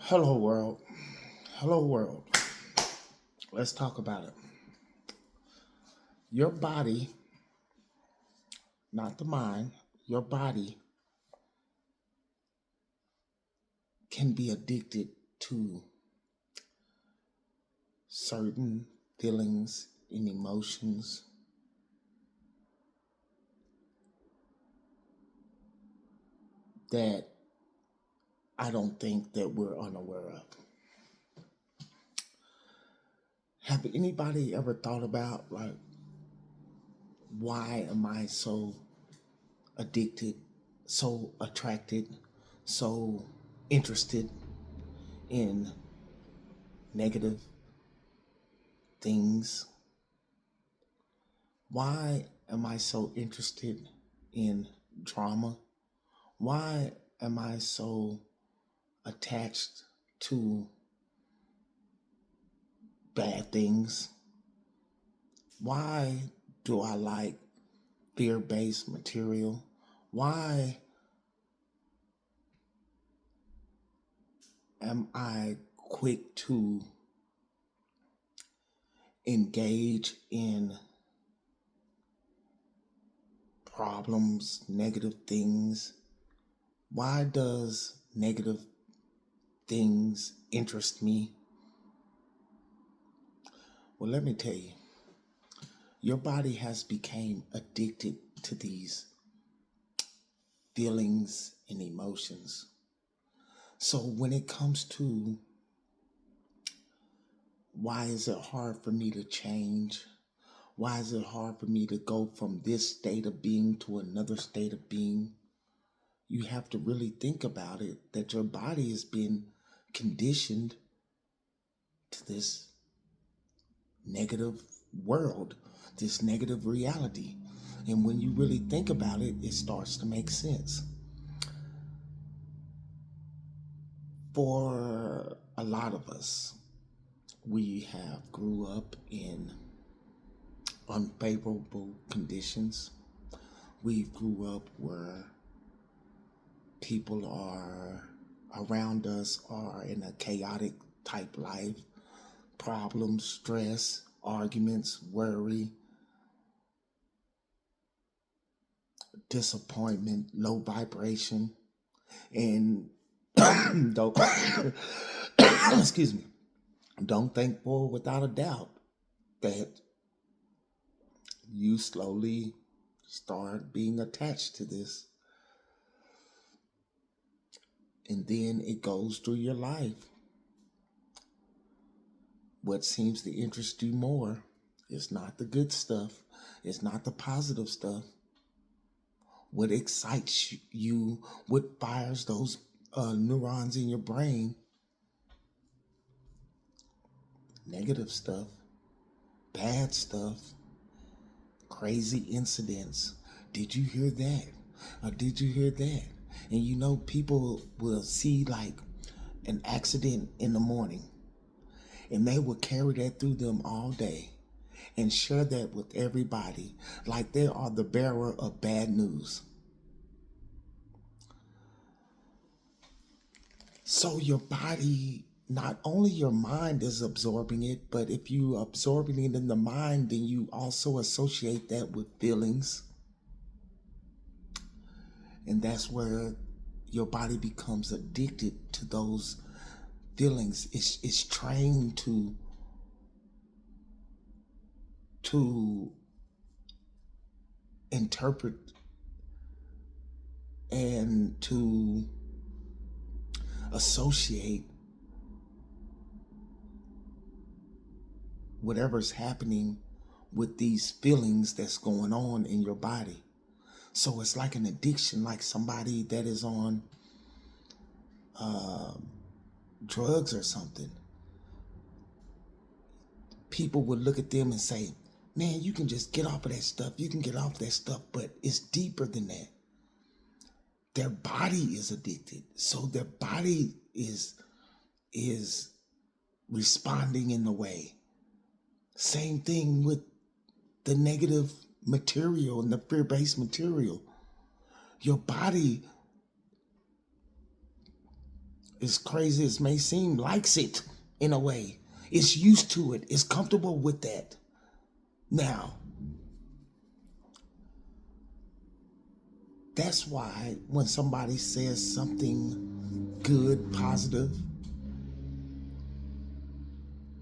Hello, world. Hello, world. Let's talk about it. Your body, not the mind, your body can be addicted to certain feelings and emotions that I don't think that we're unaware of. Have anybody ever thought about, like, why am I so addicted, so attracted, so interested in negative things? Why am I so interested in drama? Why am I so attached to bad things? Why do I like fear based material? Why am I quick to engage in problems, negative things? Why does negative things interest me? Well, let me tell you, your body has become addicted to these feelings and emotions. So when it comes to why is it hard for me to change? Why is it hard for me to go from this state of being to another state of being? You have to really think about it, that your body has been conditioned to this negative world, this negative reality. And when you really think about it, it starts to make sense. For a lot of us, we have grew up in unfavorable conditions. We grew up where people are around us are in a chaotic type life, problems, stress, arguments, worry, disappointment, low vibration, and don't excuse me, don't think for without a doubt that you slowly start being attached to this, and then it goes through your life. What seems to interest you more is not the good stuff, it's not the positive stuff. What excites you, what fires those neurons in your brain, negative stuff, bad stuff, crazy incidents. Did you hear that? Or did you hear that? And you know, people will see like an accident in the morning and they will carry that through them all day and share that with everybody like they are the bearer of bad news. So your body, not only your mind is absorbing it, but if you absorbing it in the mind, then you also associate that with feelings. And that's where your body becomes addicted to those feelings. It's trained to interpret and to associate whatever's happening with these feelings that's going on in your body. So it's like an addiction, like somebody that is on drugs or something. People would look at them and say, man, you can just get off of that stuff. You can get off that stuff, but it's deeper than that. Their body is addicted. So their body is responding in the way. Same thing with the negative material and the fear-based material. Your body as crazy as may seem, likes it in a way. It's used to it. It's comfortable with that. Now, that's why when somebody says something good, positive,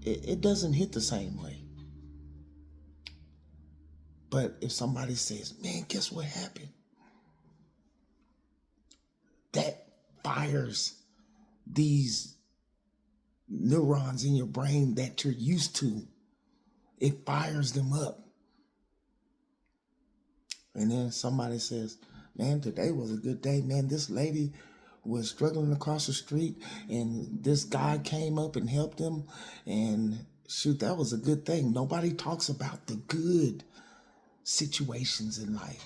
it doesn't hit the same way. But if somebody says, man, guess what happened? That fires these neurons in your brain that you're used to. It fires them up. And then somebody says, man, today was a good day. Man, this lady was struggling across the street and this guy came up and helped him. And shoot, that was a good thing. Nobody talks about the good situations in life.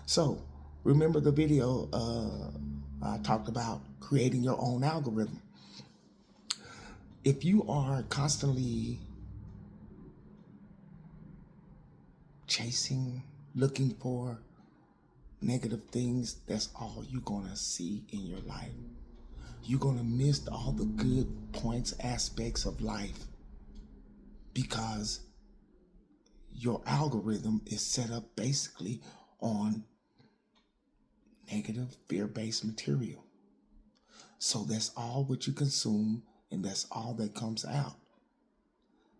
So remember the video I talked about creating your own algorithm. If you are constantly chasing, looking for negative things, that's all you're gonna see in your life. You're gonna miss all the good points, aspects of life, because your algorithm is set up basically on negative, fear-based material. So that's all what you consume, and that's all that comes out.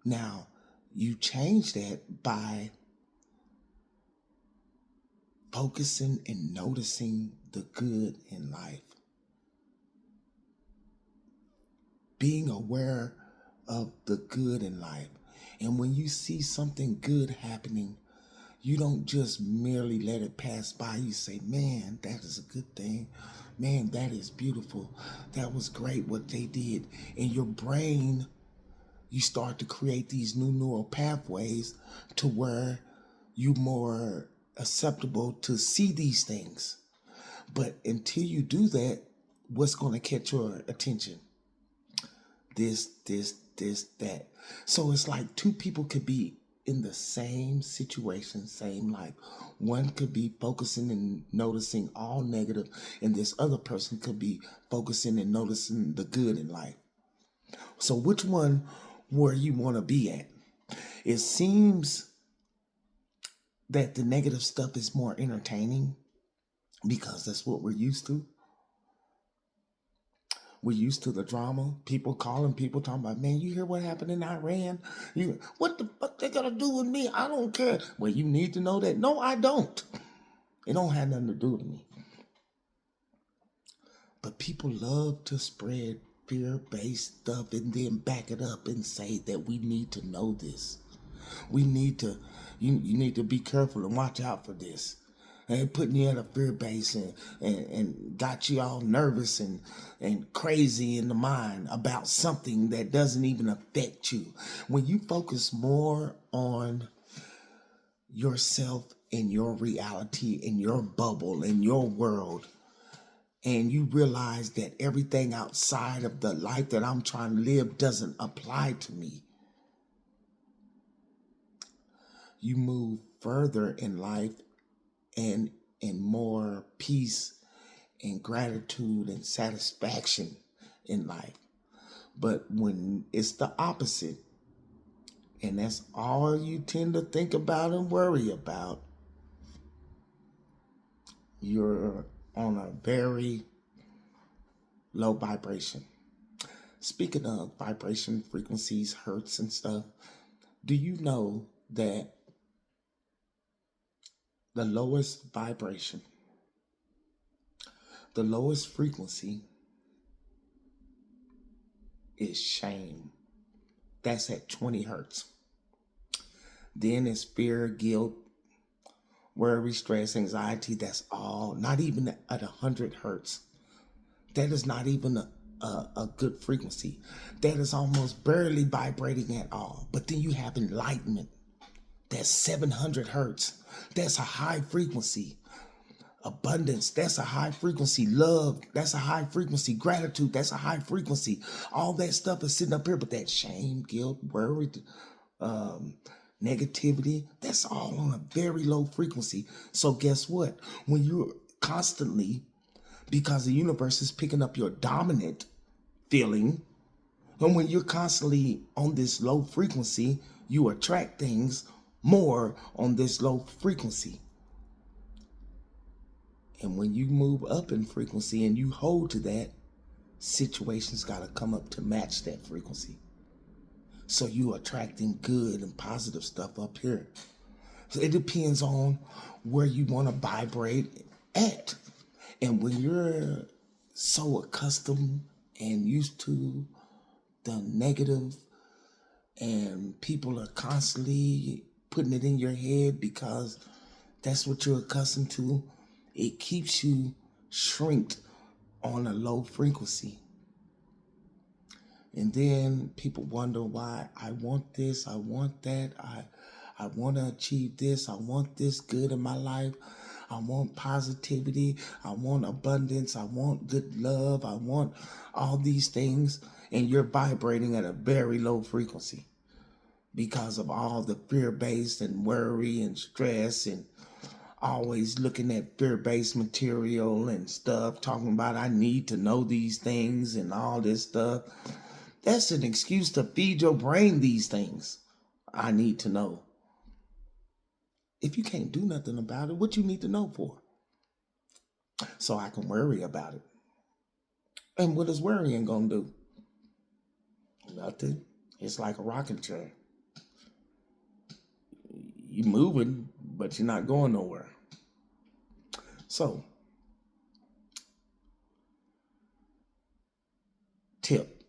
Now, you change that by focusing and noticing the good in life. Being aware of the good in life. And when you see something good happening, you don't just merely let it pass by. You say, man, that is a good thing. Man, that is beautiful. That was great what they did. In your brain, you start to create these new neural pathways to where you're more acceptable to see these things. But until you do that, what's going to catch your attention? This, that. So it's like two people could be in the same situation, same life. One could be focusing and noticing all negative, and this other person could be focusing and noticing the good in life. So which one where you want to be at? It seems that the negative stuff is more entertaining because that's what we're used to. We're used to the drama. People calling, people talking about, man, you hear what happened in Iran? What the fuck they got to do with me? I don't care. Well, you need to know that. No, I don't. It don't have nothing to do with me. But people love to spread fear-based stuff and then back it up and say that we need to know this. We need to, you need to be careful and watch out for this. And putting you at a fear base and got you all nervous and crazy in the mind about something that doesn't even affect you. When you focus more on yourself and your reality and your bubble and your world, and you realize that everything outside of the life that I'm trying to live doesn't apply to me, you move further in life and in more peace and gratitude and satisfaction in life. But when it's the opposite, and that's all you tend to think about and worry about, you're on a very low vibration. Speaking of vibration, frequencies, hertz and stuff, do you know that the lowest vibration, the lowest frequency is shame? That's at 20 hertz. Then it's fear, guilt, worry, stress, anxiety. That's all, not even at 100 hertz. That is not even a good frequency. That is almost barely vibrating at all. But then you have enlightenment. That's 700 hertz. That's a high frequency. Abundance, that's a high frequency. Love, that's a high frequency. Gratitude, that's a high frequency. All that stuff is sitting up here, but that shame, guilt, worry, negativity, that's all on a very low frequency. So guess what? When you're constantly, because the universe is picking up your dominant feeling. And when you're constantly on this low frequency, you attract things more on this low frequency. And when you move up in frequency and you hold to that, situations got to come up to match that frequency. So you attracting good and positive stuff up here. So it depends on where you want to vibrate at. And when you're so accustomed and used to the negative, and people are constantly putting it in your head because that's what you're accustomed to, it keeps you shrinked on a low frequency. And then people wonder why I want this, I want that, I want to achieve this, I want this good in my life, I want positivity, I want abundance, I want good love, I want all these things, and you're vibrating at a very low frequency because of all the fear-based and worry and stress and always looking at fear-based material and stuff, talking about I need to know these things and all this stuff. That's an excuse to feed your brain these things. I need to know. If you can't do nothing about it, what you need to know for? So I can worry about it. And what is worrying gonna do? Nothing. It's like a rocking chair. You're moving, but you're not going nowhere. So, tip.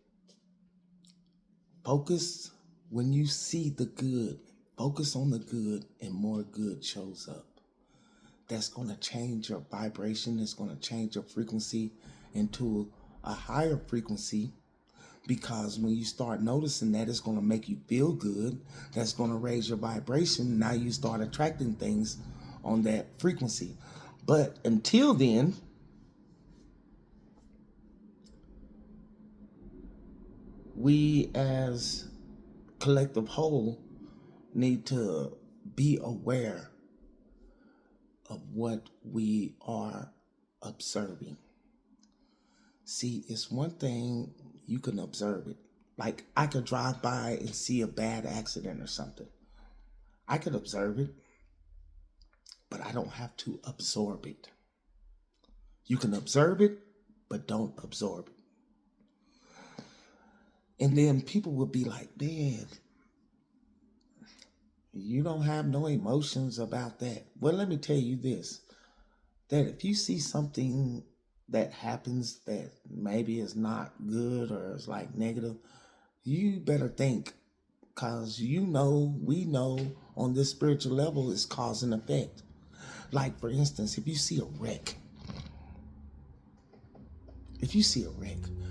Focus when you see the good. Focus on the good and more good shows up. That's going to change your vibration. It's going to change your frequency into a higher frequency, because when you start noticing that, it's going to make you feel good. That's going to raise your vibration. Now you start attracting things on that frequency. But until then, we as collective whole need to be aware of what we are observing. See, it's one thing you can observe it. Like I could drive by and see a bad accident or something. I could observe it, but I don't have to absorb it. You can observe it, but don't absorb it. And then people will be like, man, you don't have no emotions about that. Well, let me tell you this, that if you see something that happens that maybe is not good or is like negative, you better think, because we know on this spiritual level it's cause and effect. Like, for instance, if you see a wreck,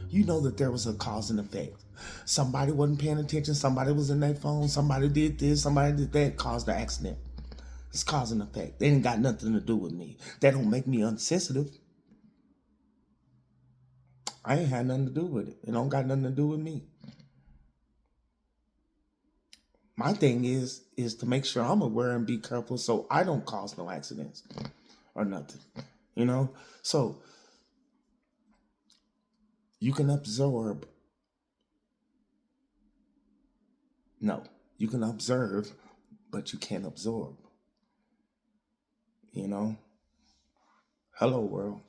you know that there was a cause and effect. Somebody wasn't paying attention, somebody was in their phone, somebody did this, somebody did that, caused the accident. It's cause and effect. They ain't got nothing to do with me. That don't make me unsensitive. I ain't had nothing to do with it. It don't got nothing to do with me. My thing is to make sure I'm aware and be careful so I don't cause no accidents or nothing. So you can absorb. No, you can observe, but you can't absorb. Hello, world.